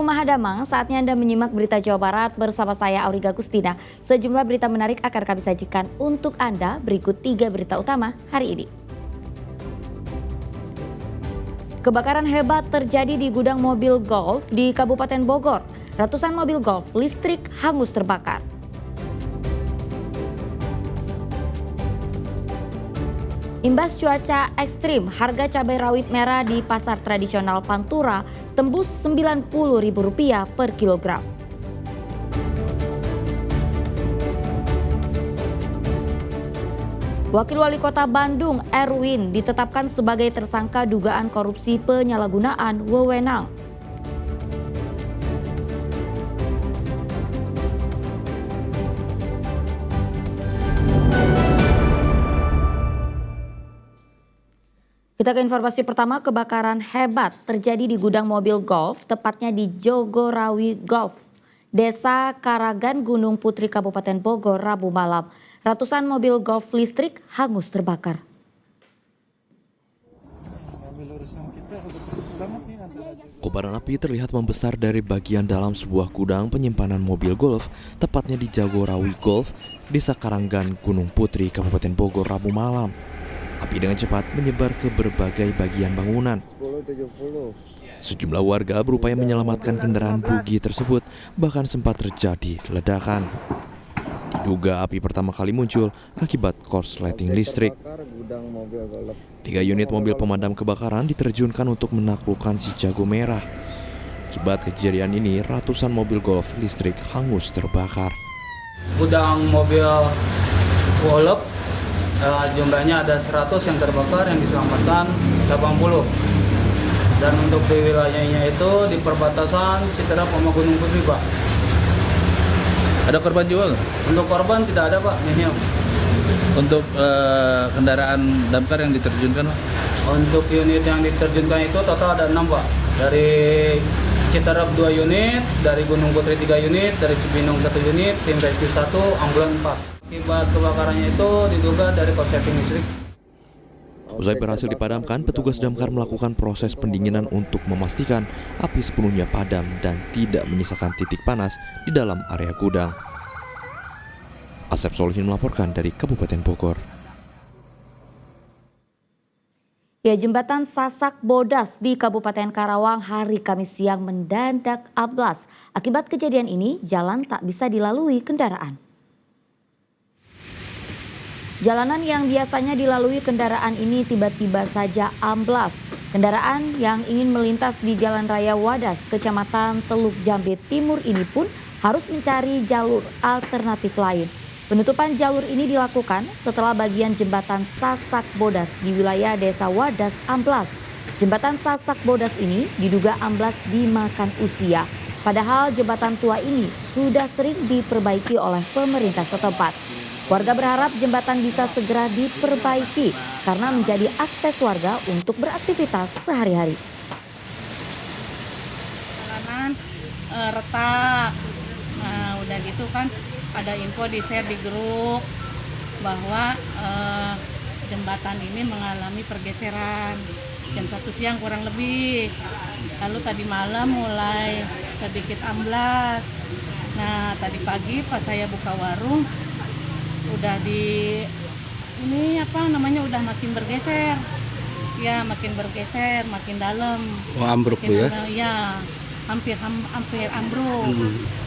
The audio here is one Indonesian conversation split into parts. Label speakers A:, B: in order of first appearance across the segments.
A: Mahadamang, saatnya Anda menyimak berita Jawa Barat bersama saya Auriga Gustina. Sejumlah berita menarik akan kami sajikan untuk Anda. Berikut 3 berita utama hari ini. Kebakaran hebat terjadi di gudang mobil golf di Kabupaten Bogor. Ratusan mobil golf listrik hangus terbakar. Imbas cuaca ekstrim, harga cabai rawit merah di pasar tradisional Pantura tembus Rp90.000 per kilogram. Wakil Wali Kota Bandung, Erwin, ditetapkan sebagai tersangka dugaan korupsi penyalahgunaan wewenang. Kita ke informasi pertama, kebakaran hebat terjadi di gudang mobil golf, tepatnya di Jogorawi Golf, Desa Karagan, Gunung Putri, Kabupaten Bogor, Rabu malam. Ratusan mobil golf listrik hangus terbakar.
B: Kobaran api terlihat membesar dari bagian dalam sebuah gudang penyimpanan mobil golf, tepatnya di Jogorawi Golf, Desa Karanggan, Gunung Putri, Kabupaten Bogor, Rabu malam. Api dengan cepat menyebar ke berbagai bagian bangunan. Sejumlah warga berupaya menyelamatkan kendaraan bugi tersebut, bahkan sempat terjadi ledakan. Diduga api pertama kali muncul akibat korsleting listrik. 3 unit mobil pemadam kebakaran diterjunkan untuk menaklukkan si jago merah. Akibat kejadian ini, ratusan mobil golf listrik hangus terbakar.
C: Gudang mobil golf jumlahnya ada 100 yang terbakar, yang diselamatkan 80. Dan untuk di wilayahnya itu di perbatasan Citerap sama Gunung Putri, Pak.
D: Ada korban juga nggak?
C: Untuk korban tidak ada, Pak, minim.
D: Untuk kendaraan damkar yang diterjunkan, Pak?
C: Untuk unit yang diterjunkan itu total ada 6, Pak. Dari Citerap 2 unit, dari Gunung Putri 3 unit, dari Cibinong 1 unit, tim rescue 1, ambulan 4. Akibat kebakarannya itu diduga dari korsleting listrik.
B: Usai berhasil dipadamkan, petugas damkar melakukan proses pendinginan untuk memastikan api sepenuhnya padam dan tidak menyisakan titik panas di dalam area gudang. Asep Solihin melaporkan dari Kabupaten Bogor.
A: Ya, jembatan Sasak Bodas di Kabupaten Karawang hari Kamis siang mendadak amblas. Akibat kejadian ini, jalan tak bisa dilalui kendaraan. Jalanan yang biasanya dilalui kendaraan ini tiba-tiba saja amblas. Kendaraan yang ingin melintas di Jalan Raya Wadas, Kecamatan Teluk Jambe Timur ini pun harus mencari jalur alternatif lain. Penutupan jalur ini dilakukan setelah bagian jembatan Sasak Bodas di wilayah Desa Wadas amblas. Jembatan Sasak Bodas ini diduga amblas dimakan usia. Padahal jembatan tua ini sudah sering diperbaiki oleh pemerintah setempat. Warga berharap jembatan bisa segera diperbaiki karena menjadi akses warga untuk beraktivitas sehari-hari.
E: Jalanan retak, nah udah gitu kan ada info di share di grup bahwa jembatan ini mengalami pergeseran jam 1 siang kurang lebih. Lalu tadi malam mulai sedikit amblas. Nah tadi pagi pas saya buka warung udah udah makin bergeser ya, makin bergeser, makin dalam.
D: Oh, ambruk Bu ya?
E: Ya, hampir ambruk.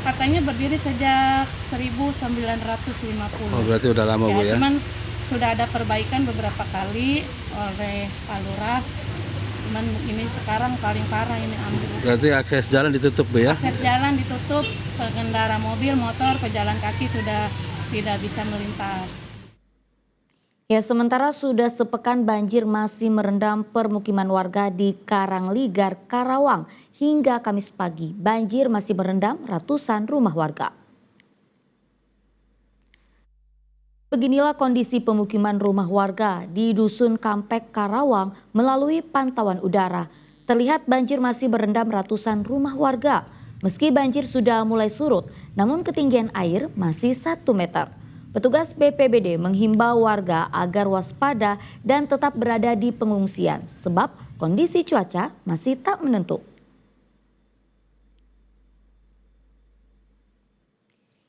E: Katanya berdiri sejak 1950.
D: Oh, berarti udah lama Bu ya?
E: Cuman sudah ada perbaikan beberapa kali oleh Pak Lurah. Cuman ini sekarang paling parah ini ambruk.
D: Berarti akses jalan ditutup Bu ya?
E: Akses jalan ditutup, pengendara mobil, motor, pejalan kaki sudah tidak bisa melintas.
A: Ya, sementara sudah sepekan banjir masih merendam permukiman warga di Karangligar, Karawang. Hingga Kamis pagi, banjir masih merendam ratusan rumah warga. Beginilah kondisi pemukiman rumah warga di Dusun Kampek, Karawang melalui pantauan udara. Terlihat banjir masih merendam ratusan rumah warga. Meski banjir sudah mulai surut, namun ketinggian air masih 1 meter. Petugas BPBD menghimbau warga agar waspada dan tetap berada di pengungsian sebab kondisi cuaca masih tak menentu.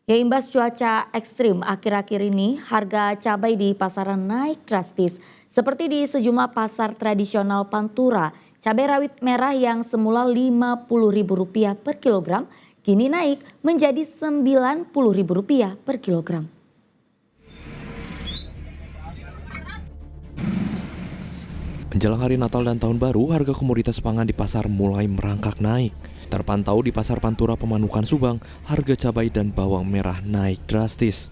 A: Ya, imbas cuaca ekstrim akhir-akhir ini, harga cabai di pasaran naik drastis. Seperti di sejumlah pasar tradisional Pantura, cabai rawit merah yang semula Rp50.000 per kilogram, kini naik menjadi Rp90.000 per kilogram.
B: Menjelang hari Natal dan Tahun Baru, harga komoditas pangan di pasar mulai merangkak naik. Terpantau di Pasar Pantura Pemanukan Subang, harga cabai dan bawang merah naik drastis.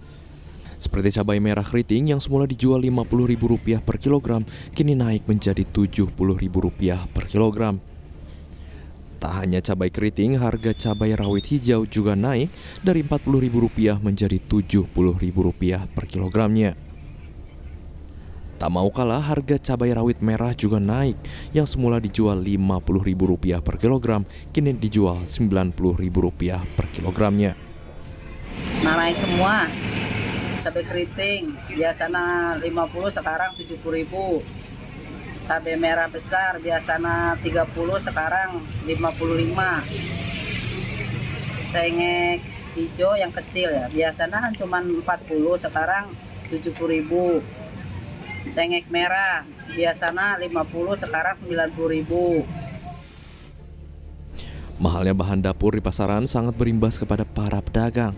B: Seperti cabai merah keriting yang semula dijual Rp50.000 per kilogram, kini naik menjadi Rp70.000 per kilogram. Tak hanya cabai keriting, harga cabai rawit hijau juga naik dari Rp40.000 menjadi Rp70.000 per kilogramnya. Tak mau kalah, harga cabai rawit merah juga naik, yang semula dijual Rp50.000 per kilogram, kini dijual Rp90.000 per kilogramnya.
F: Nah, naik semua. Cabai keriting biasanya 50, sekarang 70.000. Cabai merah besar biasanya 30, sekarang 55. Cengek hijau yang kecil ya, biasanya kan cuma 40, sekarang 70.000. Cengek merah biasanya 50, sekarang 90.000.
B: Mahalnya bahan dapur di pasaran sangat berimbas kepada para pedagang.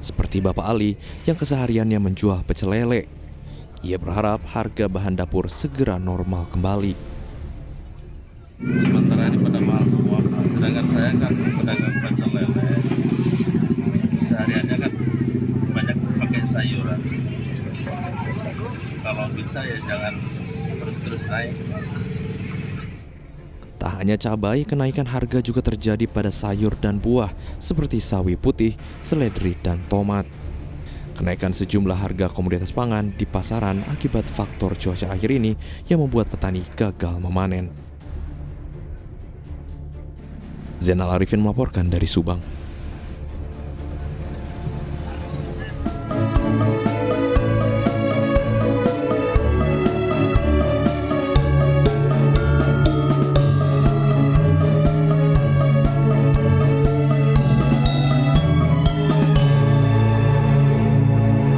B: Seperti Bapak Ali yang kesehariannya menjual pecel lele. Ia berharap harga bahan dapur segera normal kembali.
D: Sementara ini pada mahal semua, sedangkan saya kan pedagang pecel lele. Sehariannya kan banyak pakai sayuran. Kalau bisa ya jangan terus-terus naik.
B: Tak hanya cabai, kenaikan harga juga terjadi pada sayur dan buah seperti sawi putih, seledri, dan tomat. Kenaikan sejumlah harga komoditas pangan di pasaran akibat faktor cuaca akhir ini yang membuat petani gagal memanen. Zainal Arifin melaporkan dari Subang.